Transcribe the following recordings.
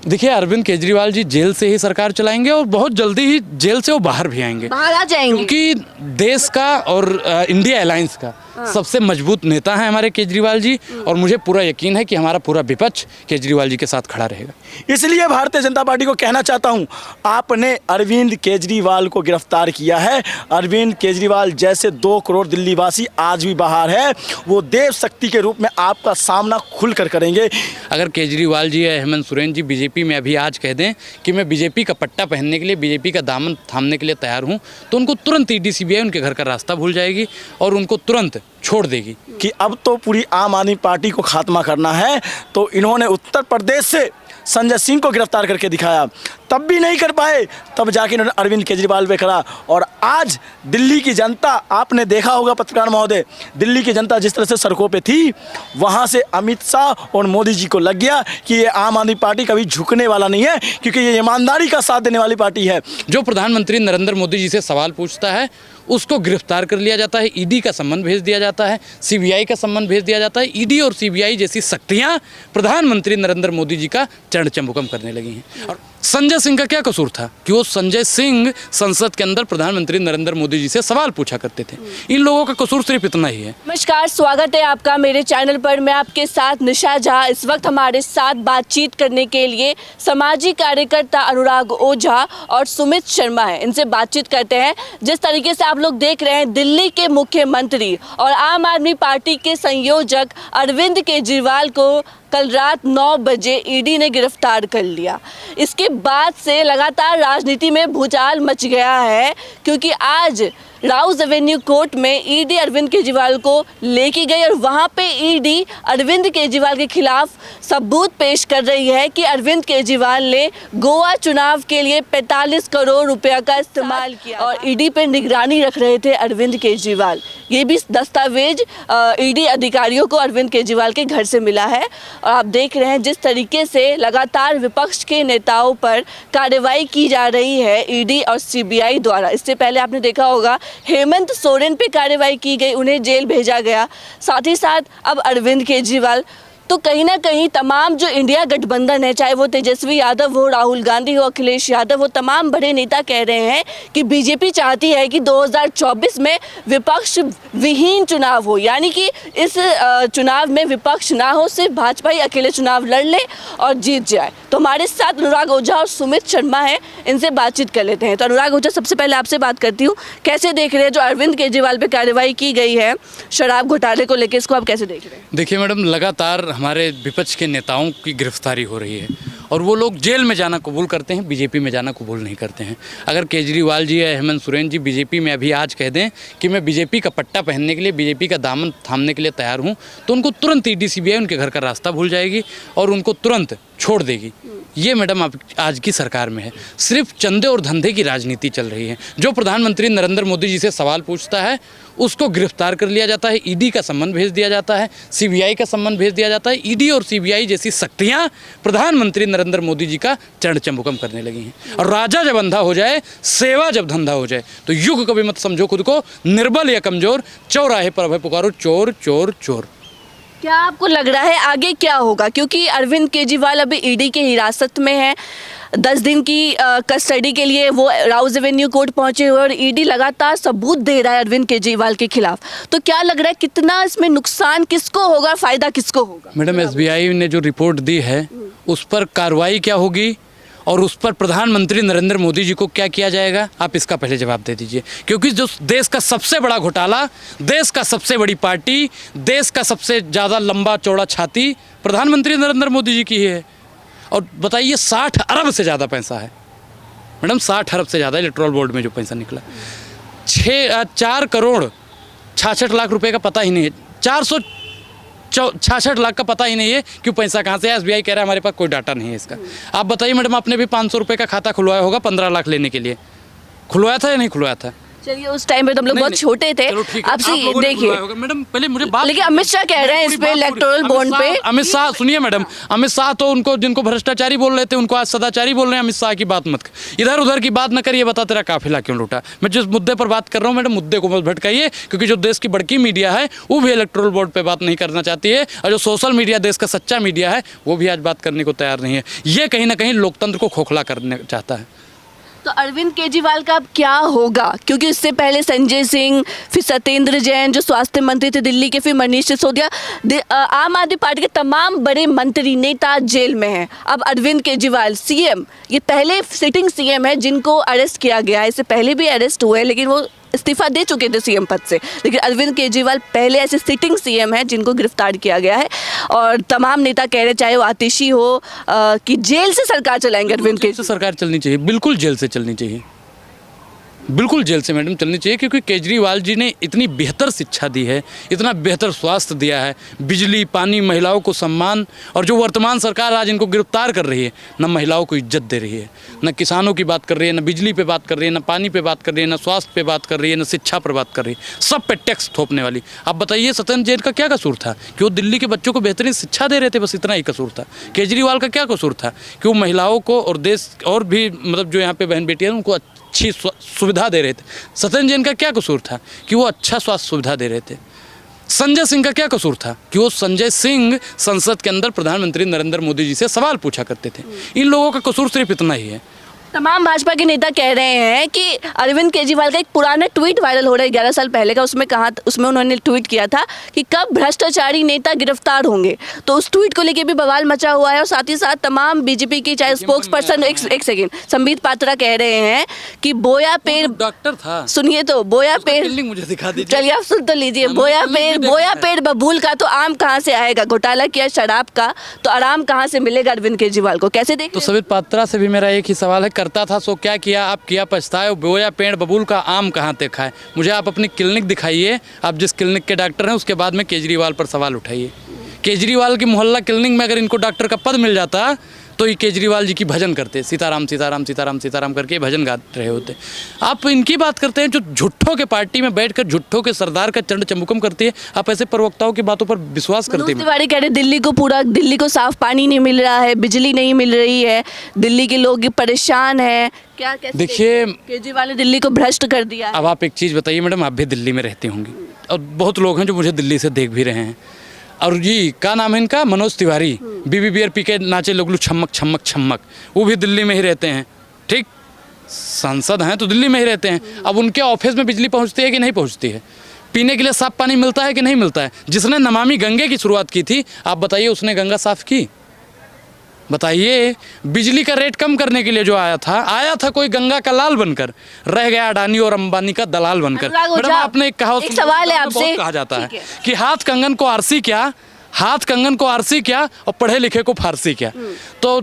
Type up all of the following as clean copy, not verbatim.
देखिए, अरविंद केजरीवाल जी जेल से ही सरकार चलाएंगे और बहुत जल्दी ही जेल से वो बाहर भी आएंगे, बाहर आ जाएंगे क्योंकि देश का और इंडिया अलायंस का सबसे मजबूत नेता हैं हमारे केजरीवाल जी। और मुझे पूरा यकीन है कि हमारा पूरा विपक्ष केजरीवाल जी के साथ खड़ा रहेगा। इसलिए भारतीय जनता पार्टी को कहना चाहता हूं, आपने अरविंद केजरीवाल को गिरफ्तार किया है। अरविंद केजरीवाल जैसे 2 करोड़ दिल्लीवासी आज भी बाहर है, वो देव शक्ति के रूप में आपका सामना खुलकर करेंगे। अगर केजरीवाल जी या हेमंत सोरेन जी बीजेपी में अभी आज कह दें कि मैं बीजेपी का पट्टा पहनने के लिए, बीजेपी का दामन थामने के लिए तैयार हूं, तो उनको तुरंत ईडी सीबीआई उनके घर का रास्ता भूल जाएगी और उनको तुरंत छोड़ देगी कि अब तो पूरी आम आदमी पार्टी को खात्मा करना है। तो इन्होंने उत्तर प्रदेश से संजय सिंह को गिरफ्तार करके दिखाया, तब भी नहीं कर पाए, तब जाके इन्होंने अरविंद केजरीवाल पे करा। और आज दिल्ली की जनता, आपने देखा होगा पत्रकार महोदय, दिल्ली की जनता जिस तरह से सड़कों पे थी, वहाँ से अमित शाह और मोदी जी को लग गया कि ये आम आदमी पार्टी कभी झुकने वाला नहीं है, क्योंकि ये ईमानदारी का साथ देने वाली पार्टी है। जो प्रधानमंत्री नरेंद्र मोदी जी से सवाल पूछता है उसको गिरफ्तार कर लिया जाता है, ईडी का सम्मन भेज दिया जाता है, सीबीआई का सम्मन भेज दिया जाता है। ईडी और सीबीआई जैसी शक्तियां प्रधानमंत्री नरेंद्र मोदी जी का चरण चंबुकम करने लगी हैं। और संजय सिंह का क्या कसूर था कि वो संजय सिंह संसद के अंदर प्रधानमंत्री नरेंद्र मोदी जी से सवाल पूछा करते थे। इन लोगों का कसूर सिर्फ इतना ही है। नमस्कार, स्वागत है आपका मेरे चैनल पर। मैं आपके साथ निशा झा। इस वक्त हमारे साथ बातचीत करने के लिए सामाजिक कार्यकर्ता अनुराग ओझा और सुमित शर्मा है। इनसे बातचीत करते हैं। जिस तरीके से आप लोग देख रहे हैं, दिल्ली के मुख्यमंत्री और आम आदमी पार्टी के संयोजक अरविंद केजरीवाल को कल रात 9 बजे ईडी ने गिरफ्तार कर लिया। इसके बाद से लगातार राजनीति में भूचाल मच गया है, क्योंकि आज राउज एवेन्यू कोर्ट में ईडी अरविंद केजरीवाल को लेके गई और वहाँ पे ईडी अरविंद केजरीवाल के खिलाफ सबूत पेश कर रही है कि अरविंद केजरीवाल ने गोवा चुनाव के लिए 45 करोड़ रुपया का इस्तेमाल किया और ईडी पे निगरानी रख रहे थे अरविंद केजरीवाल। ये भी दस्तावेज ईडी अधिकारियों को अरविंद केजरीवाल के घर से मिला है। और आप देख रहे हैं जिस तरीके से लगातार विपक्ष के नेताओं पर कार्रवाई की जा रही है ईडी और सीबीआई द्वारा। इससे पहले आपने देखा होगा हेमंत सोरेन पे कार्रवाई की गई, उन्हें जेल भेजा गया। साथ ही साथ अब अरविंद केजरीवाल। तो कहीं ना कहीं तमाम जो इंडिया गठबंधन है, चाहे वो तेजस्वी यादव हो, राहुल गांधी हो, अखिलेश यादव हो, तमाम बड़े नेता कह रहे हैं कि बीजेपी चाहती है कि 2024 में विपक्ष विहीन चुनाव हो, यानी कि इस चुनाव में विपक्ष ना हो, सिर्फ भाजपा ही अकेले चुनाव लड़ ले और जीत जाए। तो हमारे साथ अनुराग ओझा और सुमित शर्मा हैं, इनसे बातचीत कर लेते हैं। तो अनुराग ओझा, सबसे पहले आपसे बात करती हूँ, कैसे देख रहे हैं जो अरविंद केजरीवाल पे कार्रवाई की गई है शराब घोटाले को लेकर, इसको आप कैसे देख रहे हैं? देखिए मैडम, लगातार हमारे विपक्ष के नेताओं की गिरफ्तारी हो रही है और वो लोग जेल में जाना कबूल करते हैं, बीजेपी में जाना कबूल नहीं करते हैं। अगर केजरीवाल जी या हेमंत सोरेन जी बीजेपी में अभी आज कह दें कि मैं बीजेपी का पट्टा पहनने के लिए, बीजेपी का दामन थामने के लिए तैयार हूं, तो उनको तुरंत ईडी सीबीआई उनके घर का रास्ता भूल जाएगी और उनको तुरंत छोड़ देगी। ये मैडम आज की सरकार में है, सिर्फ चंदे और धंधे की राजनीति चल रही है। जो प्रधानमंत्री नरेंद्र मोदी जी से सवाल पूछता है उसको गिरफ्तार कर लिया जाता है, ईडी का सम्मन भेज दिया जाता है, सीबीआई का सम्मन भेज दिया जाता है। ईडी और सीबीआई जैसी शक्तियां प्रधानमंत्री नरेंद्र मोदी जी का चरण चंबुकम करने लगी हैं। और राजा जब अंधा हो जाए, सेवा जब धंधा हो जाए, तो युग कभी मत समझो खुद को निर्बल या कमजोर, चौराहे पर अभय पुकारो चोर चोर चोर। क्या आपको लग रहा है आगे क्या होगा, क्योंकि अरविंद केजरीवाल अभी ईडी की हिरासत में है, 10 दिन की कस्टडी के लिए वो राउज एवेन्यू कोर्ट पहुंचे हुए और ईडी लगातार सबूत दे रहा है अरविंद केजरीवाल के खिलाफ। तो क्या लग रहा है कितना इसमें नुकसान किसको होगा, फायदा किसको होगा? मैडम, एसबीआई ने जो रिपोर्ट दी है उस पर कार्रवाई क्या होगी और उस पर प्रधानमंत्री नरेंद्र मोदी जी को क्या किया जाएगा, आप इसका पहले जवाब दे दीजिए। क्योंकि जो देश का सबसे बड़ा घोटाला, देश का सबसे बड़ी पार्टी, देश का सबसे ज़्यादा लंबा चौड़ा छाती प्रधानमंत्री नरेंद्र मोदी जी की है। और बताइए, 60 अरब से ज़्यादा पैसा है मैडम, 60 अरब से ज़्यादा इलेक्टोरल बोर्ड में जो पैसा निकला, 4 करोड़ 66 लाख रुपए का पता ही नहीं है, 466 लाख का पता ही नहीं है कि पैसा कहाँ से है। एसबीआई कह रहा है हमारे पास कोई डाटा नहीं है इसका। आप बताइए मैडम, आपने भी 500 रुपये का खाता खुलवाया होगा 15 लाख लेने के लिए, खुलवाया था या नहीं खुलवाया था? चलिए उस टाइम पे तो हम लोग बहुत छोटे थे। आपसे देखिए मैडम, पहले मुझे बात, लेकिन अमित शाह कह रहे हैं इस पे इलेक्टोरल बॉन्ड पे। अमित शाह सुनिए मैडम, अमित शाह तो उनको जिनको भ्रष्टाचारी बोल रहे थे उनको आज सदाचारी बोल रहे हैं। अमित शाह की बात मत, इधर उधर की बात न करिए। बता तेरा काफिला क्यों लूटा। मैं जिस मुद्दे पर बात कर रहा हूँ मैडम, मुद्दे को मत भटकाइए, क्योंकि जो देश की बड़की मीडिया है वो भी इलेक्टोरल बॉन्ड पे बात नहीं करना चाहती है, और जो सोशल मीडिया देश का सच्चा मीडिया है वो भी आज बात करने को तैयार नहीं है। ये कहीं ना कहीं लोकतंत्र को खोखला करने चाहता है। तो अरविंद केजरीवाल का अब क्या होगा, क्योंकि इससे पहले संजय सिंह, फिर सत्येंद्र जैन जो स्वास्थ्य मंत्री थे दिल्ली के, फिर मनीष सिसोदिया, आम आदमी पार्टी के तमाम बड़े मंत्री नेता जेल में हैं। अब अरविंद केजरीवाल सीएम, ये पहले सिटिंग सीएम है जिनको अरेस्ट किया गया है। इससे पहले भी अरेस्ट हुए लेकिन वो इस्तीफा दे चुके थे सीएम पद से, लेकिन अरविंद केजरीवाल पहले ऐसे सिटिंग सीएम है जिनको गिरफ्तार किया गया है। और तमाम नेता कह रहे, चाहे वो आतिशी हो, कि जेल से सरकार चलाएंगे अरविंद केजरीवाल। सरकार चलनी चाहिए, बिल्कुल जेल से चलनी चाहिए, बिल्कुल जेल से मैडम चलनी चाहिए, क्योंकि केजरीवाल जी ने इतनी बेहतर शिक्षा दी है, इतना बेहतर स्वास्थ्य दिया है, बिजली, पानी, महिलाओं को सम्मान। और जो वर्तमान सरकार आज इनको गिरफ्तार कर रही है, न महिलाओं को इज्जत दे रही है, न किसानों की बात कर रही है, न बिजली पे बात कर रही है, न पानी पे बात कर रही है, न स्वास्थ्य पे बात कर रही है, न शिक्षा पर बात कर रही है, सब पे टैक्स थोपने वाली। आप बताइए सत्येंद्र जैन का क्या कसूर था कि वो दिल्ली के बच्चों को बेहतरीन शिक्षा दे रहे थे, बस इतना ही कसूर था। केजरीवाल का क्या कसूर था कि वो महिलाओं को और देश और भी मतलब जो यहाँ पे बहन बेटियाँ हैं उनको अच्छी सुविधा दे रहे थे। सत्येंद्र जैन का क्या कसूर था कि वो अच्छा स्वास्थ्य सुविधा दे रहे थे। संजय सिंह का क्या कसूर था कि वो संजय सिंह संसद के अंदर प्रधानमंत्री नरेंद्र मोदी जी से सवाल पूछा करते थे। इन लोगों का कसूर सिर्फ इतना ही है। तमाम भाजपा के नेता कह रहे हैं कि अरविंद केजरीवाल का एक पुराना ट्वीट वायरल हो रहा है 11 साल पहले का। उसमें उन्होंने ट्वीट किया था कि कब भ्रष्टाचारी नेता गिरफ्तार होंगे। तो उस ट्वीट को लेके भी बवाल मचा हुआ है। और साथ ही साथ तमाम बीजेपी की चाहे स्पोक्स पर्सन, एक सेकेंड, संबित पात्रा कह रहे हैं कि बोया पेड़ डॉक्टर था, सुनिए तो, बोया पेड़, मुझे दिखा दीजिए, चलिए आप सुन तो लीजिए। बोया पेड़ बबूल का तो आम कहाँ से आएगा, घोटाला किया शराब का तो आराम कहाँ से मिलेगा अरविंद केजरीवाल को, कैसे देख? तो संबित पात्रा से भी मेरा एक ही सवाल है, करता था सो क्या किया, आप किया पछताए, बोया पेड़ बबूल का आम कहाँ तक खाए। मुझे आप अपनी क्लिनिक दिखाइए, आप जिस क्लिनिक के डॉक्टर हैं, उसके बाद में केजरीवाल पर सवाल उठाइए। केजरीवाल की मोहल्ला क्लिनिक में अगर इनको डॉक्टर का पद मिल जाता तो ये केजरीवाल जी की भजन करते, सीताराम सीताराम सीताराम सीताराम करके भजन गा रहे होते। आप इनकी बात करते हैं जो झुट्ठों के पार्टी में बैठकर झुट्ठों के सरदार का चंड चमुकम करती है। आप ऐसे प्रवक्ताओं की बातों पर विश्वास करते हैं। तिवारी कह रहे दिल्ली को साफ पानी नहीं मिल रहा है, बिजली नहीं मिल रही है, दिल्ली के लोग परेशान हैं। क्या कैसे देखिए, केजरीवाल ने दिल्ली को भ्रष्ट कर दिया। अब आप एक चीज़ बताइए मैडम, आप भी दिल्ली में रहती होंगी और बहुत लोग हैं जो मुझे दिल्ली से देख भी रहे हैं। और जी क्या नाम है इनका, मनोज तिवारी, बीबीबीआर पी के नाचे लोगलू छमक छमक छमक, वो भी दिल्ली में ही रहते हैं। ठीक, सांसद हैं तो दिल्ली में ही रहते हैं। अब उनके ऑफिस में बिजली पहुंचती है कि नहीं पहुंचती है? पीने के लिए साफ पानी मिलता है कि नहीं मिलता है? जिसने नमामि गंगे की शुरुआत की थी, आप बताइए उसने गंगा साफ की? बताइए, बिजली का रेट कम करने के लिए जो आया था कोई गंगा का लाल बनकर, रह गया अडानी और अंबानी का दलाल बनकर। मैडम आपने एक सवाल है आपसे, कहा जाता है कि हाथ कंगन को आरसी क्या, हाथ कंगन को आरसी क्या और पढ़े लिखे को फारसी क्या। तो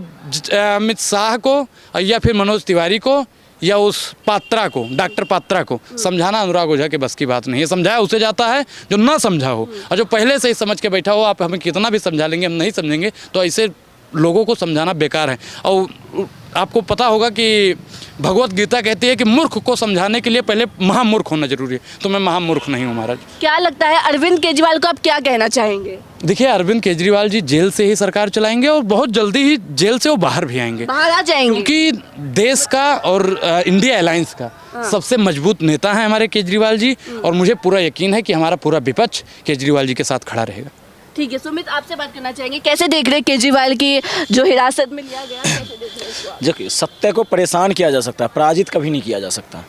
अमित शाह को या फिर मनोज तिवारी को या उस पात्रा को, डॉक्टर पात्रा को समझाना अनुराग ओझा के बस की बात नहीं है। समझाया उसे जाता है जो ना समझा हो, और जो पहले से ही समझ के बैठा हो। आप हमें कितना भी समझा लेंगे, हम नहीं समझेंगे। तो ऐसे लोगों को समझाना बेकार है। और आपको पता होगा कि भगवत गीता कहती है कि मूर्ख को समझाने के लिए पहले महामूर्ख होना जरूरी है। तो मैं महामूर्ख नहीं हूँ महाराज। क्या लगता है अरविंद केजरीवाल को आप क्या कहना चाहेंगे? देखिए, अरविंद केजरीवाल जी जेल से ही सरकार चलाएंगे और बहुत जल्दी ही जेल से वो बाहर भी आएंगे, बाहर आ जाएंगे, क्योंकि देश का और इंडिया अलायंस का सबसे मजबूत नेता है हमारे केजरीवाल जी। और मुझे पूरा यकीन है कि हमारा पूरा विपक्ष केजरीवाल जी के साथ खड़ा रहेगा। ठीक है, सुमित आपसे बात करना चाहेंगे, कैसे देख रहे केजरीवाल की जो हिरासत में लिया गया, कैसे देख रहे हैं? जो सत्य को परेशान किया जा सकता है, पराजित कभी नहीं किया जा सकता।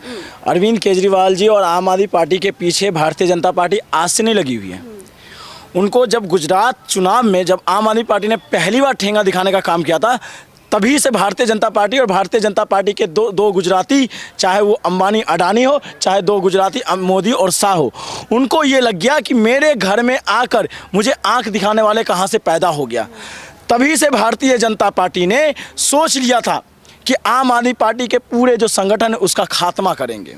अरविंद केजरीवाल जी और आम आदमी पार्टी के पीछे भारतीय जनता पार्टी आज से नहीं लगी हुई है। उनको जब गुजरात चुनाव में जब आम आदमी पार्टी ने पहली बार ठेंगा दिखाने का काम किया था, तभी से भारतीय जनता पार्टी और भारतीय जनता पार्टी के दो गुजराती, चाहे वो अंबानी अडानी हो, चाहे दो गुजराती मोदी और शाह हो, उनको ये लग गया कि मेरे घर में आकर मुझे आंख दिखाने वाले कहाँ से पैदा हो गया। तभी से भारतीय जनता पार्टी ने सोच लिया था कि आम आदमी पार्टी के पूरे जो संगठन है उसका खात्मा करेंगे।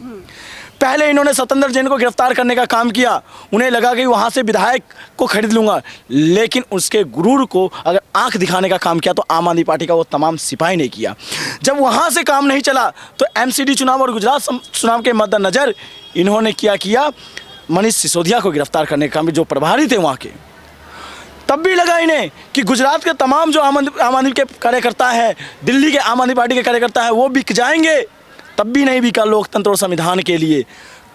पहले इन्होंने सत्येंद्र जैन को गिरफ्तार करने का काम किया, उन्हें लगा कि वहाँ से विधायक को खरीद लूँगा, लेकिन उसके गुरूर को अगर आंख दिखाने का काम किया तो आम आदमी पार्टी का वो तमाम सिपाही ने किया। जब वहाँ से काम नहीं चला तो एमसीडी चुनाव और गुजरात चुनाव के मद्देनज़र इन्होंने क्या किया, मनीष सिसोदिया को गिरफ्तार करने का काम, जो प्रभारी थे वहाँ के। तब भी लगा इन्हें कि गुजरात के तमाम जो आम आदमी के कार्यकर्ता हैं, दिल्ली के आम आदमी पार्टी के कार्यकर्ता हैं, वो बिक जाएंगे। तब भी नहीं बिका लोकतंत्र और संविधान के लिए।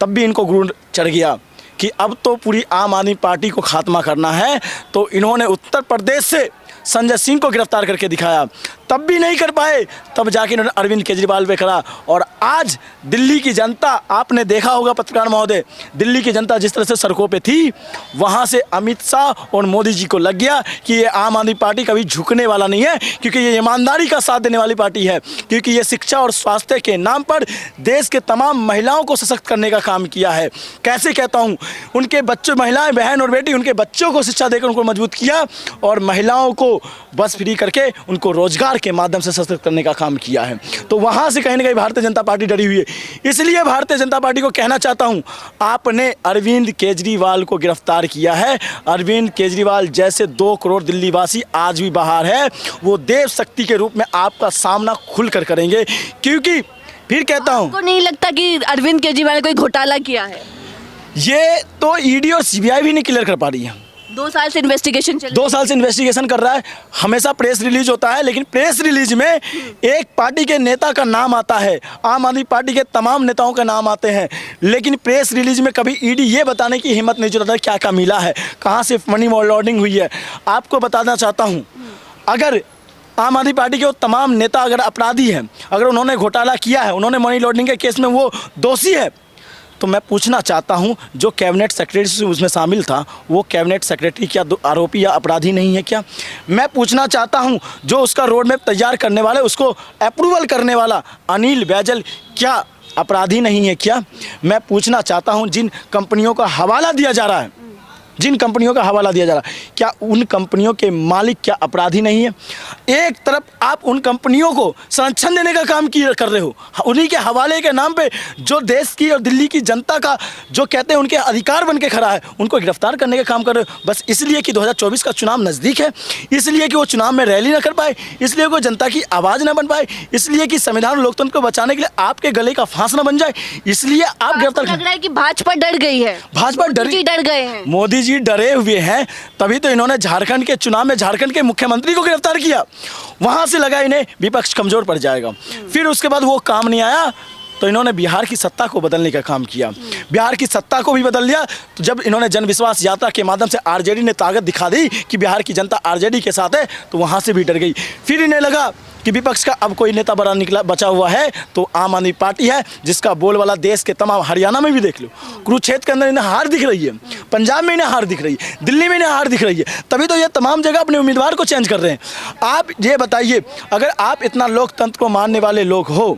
तब भी इनको गुरूर चढ़ गया कि अब तो पूरी आम आदमी पार्टी को खात्मा करना है, तो इन्होंने उत्तर प्रदेश से संजय सिंह को गिरफ्तार करके दिखाया। तब भी नहीं कर पाए, तब जाके इन्होंने अरविंद केजरीवाल पे करा। और आज दिल्ली की जनता, आपने देखा होगा पत्रकार महोदय, दिल्ली की जनता जिस तरह से सड़कों पे थी, वहाँ से अमित शाह और मोदी जी को लग गया कि ये आम आदमी पार्टी कभी झुकने वाला नहीं है, क्योंकि ये ईमानदारी का साथ देने वाली पार्टी है, क्योंकि ये शिक्षा और स्वास्थ्य के नाम पर देश के तमाम महिलाओं को सशक्त करने का काम किया है। कैसे कहता हूँ, उनके बच्चों, महिलाएं, बहन और बेटी, उनके बच्चों को शिक्षा देकर उनको मजबूत किया और महिलाओं को बस फ्री करके उनको रोजगार के माध्यम से सशक्त करने का काम किया है। तो वहाँ से कहीं ना कहीं भारतीय जनता पार्टी डरी हुई है। इसलिए भारतीय जनता पार्टी को कहना चाहता हूँ, आपने अरविंद केजरीवाल को गिरफ्तार किया है। अरविंद केजरीवाल जैसे 2 करोड़ दिल्ली वासी आज भी बाहर है, वो देव शक्ति के रूप में आपका सामना खुलकर करेंगे। क्योंकि फिर कहता हूँ, आपको नहीं लगता कि अरविंद केजरीवाल ने कोई घोटाला किया है? ये तो ईडी और सीबीआई भी नहीं क्लियर कर पा रही है। 2 साल से इन्वेस्टिगेशन चल 2 साल से इन्वेस्टिगेशन कर रहा है। हमेशा प्रेस रिलीज होता है, लेकिन प्रेस रिलीज में एक पार्टी के नेता का नाम आता है, आम आदमी पार्टी के तमाम नेताओं का नाम आते हैं, लेकिन प्रेस रिलीज में कभी ईडी ये बताने की हिम्मत नहीं जुटाता क्या क्या मिला है, कहाँ से मनी लॉन्ड्रिंग हुई है। आपको बताना चाहता हूँ, अगर आम आदमी पार्टी के वो तमाम नेता अगर अपराधी हैं, अगर उन्होंने घोटाला किया है, उन्होंने मनी लॉन्ड्रिंग के केस में वो दोषी है, तो मैं पूछना चाहता हूं, जो कैबिनेट सेक्रेटरी उसमें शामिल था, वो कैबिनेट सेक्रेटरी क्या आरोपी या अपराधी नहीं है क्या? मैं पूछना चाहता हूं, जो उसका रोड मैप तैयार करने वाले, उसको अप्रूवल करने वाला अनिल बैजल क्या अपराधी नहीं है क्या? मैं पूछना चाहता हूं, जिन कंपनियों का हवाला दिया जा रहा है, क्या उन कंपनियों के मालिक क्या अपराधी नहीं है? एक तरफ आप उन कंपनियों को संरक्षण देने का काम कर रहे हो, उन्हीं के हवाले के नाम पे जो देश की और दिल्ली की जनता का जो कहते हैं उनके अधिकार बन के खड़ा है, उनको गिरफ्तार करने का काम कर रहे हो, बस इसलिए कि 2024 का चुनाव नज़दीक है, इसलिए कि वो चुनाव में रैली ना कर पाए, इसलिए वो जनता की आवाज़ ना बन पाए, इसलिए कि संविधान और लोकतंत्र को बचाने के लिए आपके गले का फांस ना बन जाए, इसलिए आप गिरफ्तार। लग रहा है कि भाजपा डर गई है, भाजपा डर गए हैं, मोदी जी डरे हुए हैं, तभी तो इन्होंने झारखंड के चुनाव में झारखंड के मुख्यमंत्री को गिरफ्तार किया। वहां से लगा इन्हें विपक्ष कमजोर पड़ जाएगा। फिर उसके बाद वो काम नहीं आया तो इन्होंने बिहार की सत्ता को बदलने का काम किया। बिहार की सत्ता को भी बदल दिया। तो जब इन्होंने जन विश्वास यात्रा के माध्यम से आरजेडी ने ताकत दिखा दी कि बिहार की जनता आरजेडी के साथ है, तो वहां से भी डर गई। फिर इन्हें लगा कि विपक्ष का अब कोई नेता बड़ा निकला बचा हुआ है तो आम आदमी पार्टी है, जिसका बोलबाला देश के तमाम, हरियाणा में भी देख लो, कुरुक्षेत्र के अंदर इन्हें हार दिख रही है, पंजाब में इन्हें हार दिख रही है, दिल्ली में इन्हें हार दिख रही है, तभी तो ये तमाम जगह अपने उम्मीदवार को चेंज कर रहे हैं। आप ये बताइए, अगर आप इतना लोकतंत्र को मानने वाले लोग हो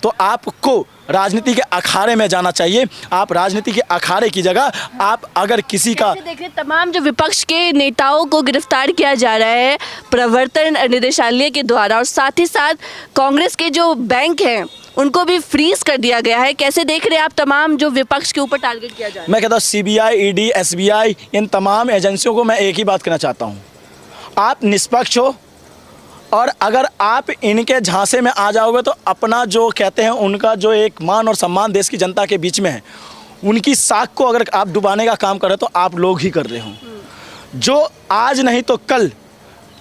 तो आपको राजनीति के अखाड़े में जाना चाहिए। आप राजनीति के अखाड़े की जगह आप अगर किसी का देखिए, तमाम जो विपक्ष के नेताओं को गिरफ्तार किया जा रहा है प्रवर्तन निदेशालय के द्वारा, और साथ ही साथ कांग्रेस के जो बैंक हैं उनको भी फ्रीज कर दिया गया है, कैसे देख रहे हैं आप तमाम जो विपक्ष के ऊपर टारगेट किया जा रहा है? मैं कहता हूँ सीबीआई, ईडी, एसबीआई, इन तमाम एजेंसियों को मैं एक ही बात कहना चाहता हूँ, आप निष्पक्ष हो, और अगर आप इनके झांसे में आ जाओगे तो अपना जो कहते हैं उनका जो एक मान और सम्मान देश की जनता के बीच में है, उनकी साख को अगर आप डुबाने का काम कर रहे हो तो आप लोग ही कर रहे हो। जो आज नहीं तो कल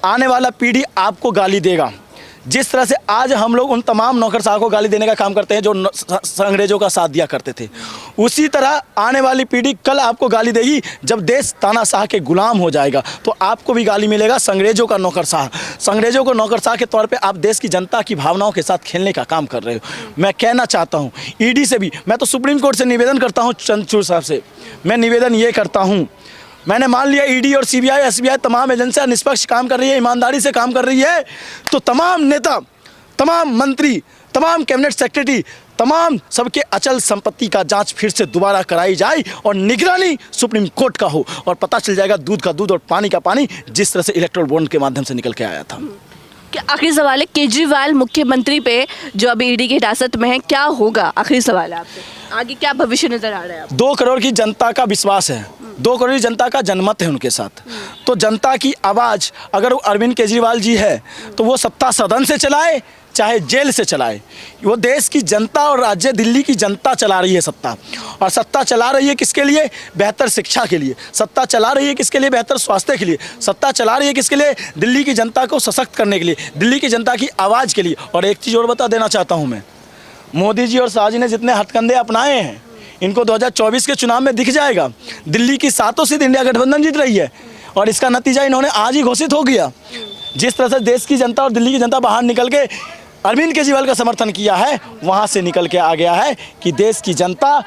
आने वाला पीढ़ी आपको गाली देगा। जिस तरह से आज हम लोग उन तमाम नौकरशाह को गाली देने का काम करते हैं जो अंग्रेजों का साथ दिया करते थे, उसी तरह आने वाली पीढ़ी कल आपको गाली देगी। जब देश तानाशाह के गुलाम हो जाएगा तो आपको भी गाली मिलेगा, अंग्रेजों का नौकरशाह। अंग्रेजों को नौकरशाह के तौर पे आप देश की जनता की भावनाओं के साथ खेलने का काम कर रहे हो। मैं कहना चाहता हूँ ईडी से भी, मैं तो सुप्रीम कोर्ट से निवेदन करता हूँ, चंद्रचूड़ साहब से मैं निवेदन ये करता हूँ, मैंने मान लिया ईडी और सीबीआई, एसबीआई तमाम एजेंसियां निष्पक्ष काम कर रही है, ईमानदारी से काम कर रही है, तो तमाम नेता, तमाम मंत्री, तमाम कैबिनेट सेक्रेटरी, तमाम सबके अचल संपत्ति का जांच फिर से दोबारा कराई जाए और निगरानी सुप्रीम कोर्ट का हो, और पता चल जाएगा दूध का दूध और पानी का पानी, जिस तरह से इलेक्टोरल बॉन्ड के माध्यम से निकल के आया था। आखिरी सवाल है, केजरीवाल मुख्यमंत्री पे जो अभी ईडी की हिरासत में है, क्या होगा? आखिरी सवाल है आपसे। आगे क्या भविष्य नजर आ रहा है आपको? 2 करोड़ की जनता का विश्वास है, 2 करोड़ की जनता का जनमत है उनके साथ। तो जनता की आवाज़ अगर अरविंद केजरीवाल जी है तो वो सत्ता सदन से चलाए चाहे जेल से चलाए, वो देश की जनता और राज्य दिल्ली की जनता चला रही है सत्ता। और सत्ता चला रही है किसके लिए? बेहतर शिक्षा के लिए। सत्ता चला रही है किसके लिए? बेहतर स्वास्थ्य के लिए। सत्ता चला रही है किसके लिए? दिल्ली की जनता को सशक्त करने के लिए, दिल्ली की जनता की आवाज़ के लिए। और एक चीज़ और बता देना चाहता हूँ मैं, मोदी जी और शाह जी ने जितने हथकंडे अपनाए हैं इनको 2024 के चुनाव में दिख जाएगा। दिल्ली की 7 सीट इंडिया गठबंधन जीत रही है और इसका नतीजा इन्होंने आज ही घोषित हो गया। जिस तरह से देश की जनता और दिल्ली की जनता बाहर निकल के अरविंद केजरीवाल का समर्थन किया है, वहाँ से निकल के आ गया है कि देश की जनता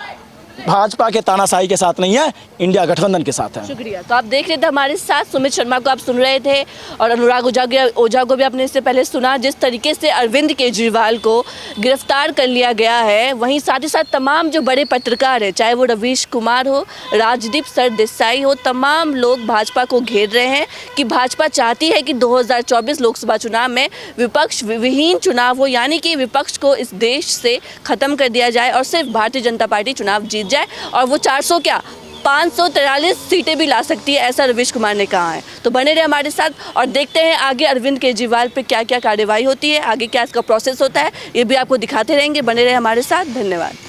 भाजपा के तानाशाही के साथ नहीं है, इंडिया गठबंधन के साथ है। शुक्रिया। तो आप देख रहे थे हमारे साथ सुमित शर्मा को आप सुन रहे थे और अनुराग ओझा को भी आपने इससे पहले सुना। जिस तरीके से अरविंद केजरीवाल को गिरफ्तार कर लिया गया है, वहीं साथ ही साथ तमाम जो बड़े पत्रकार हैं, चाहे वो रवीश कुमार हो, राजदीप सरदेसाई हो, तमाम लोग भाजपा को घेर रहे हैं कि भाजपा चाहती है कि 2024 लोकसभा चुनाव में विपक्ष विहीन चुनाव हो, यानी कि विपक्ष को इस देश से ख़त्म कर दिया जाए और सिर्फ भारतीय जनता पार्टी चुनाव जीत जाए और वो 543 सीटें भी ला सकती है, ऐसा रवीश कुमार ने कहा है। तो बने रहे हमारे साथ और देखते हैं आगे अरविंद केजरीवाल पे क्या क्या कार्रवाई होती है, आगे क्या इसका प्रोसेस होता है, ये भी आपको दिखाते रहेंगे। बने रहे हमारे साथ। धन्यवाद।